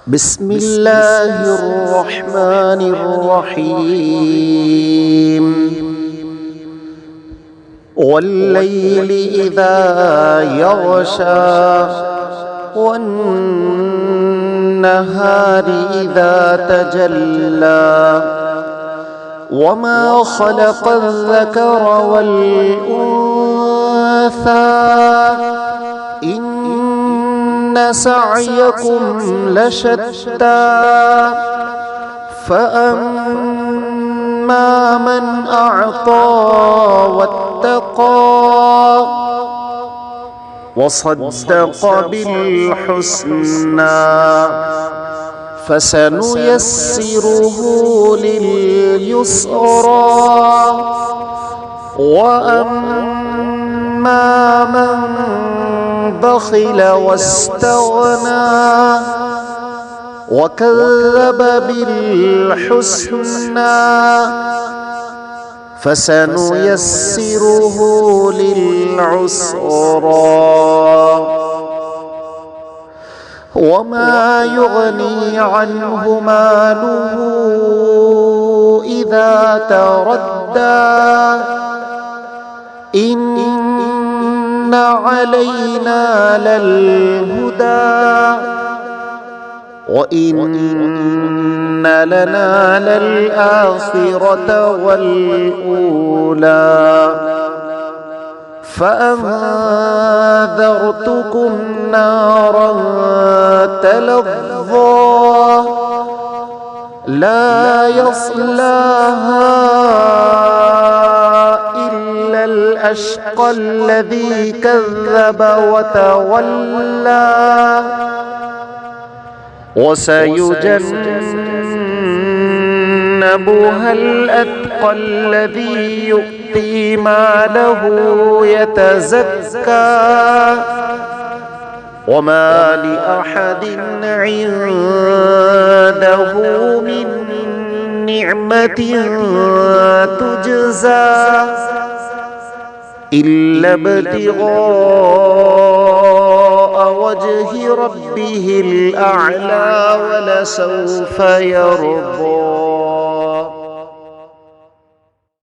بسم الله الرحمن الرحيم والليل إذا يغشى والنهار إذا تجلى وما خلق الذكر والأنثى إن سعيكم لشتى فأما من أعطى واتقى وصدق بالحسنى فسنيسره لليسرى وأما من بخل واستغنى وكذب بالحسنى فسنيسره للعسرى وما يغني عنه ماله إذا تردى إن علينا للهدى وإن لنا للآخرة والأولى فأنذرتكم نارا تلظى لا يصلاها إلا الأشقى الذي كذب وتولى وسيجنبها الأتقى الذي يؤتي ماله يتزكى وما لأحد عنده من نعمة تجزى إلا ابتغاء وجه ربه الأعلى ولسوف يرضى.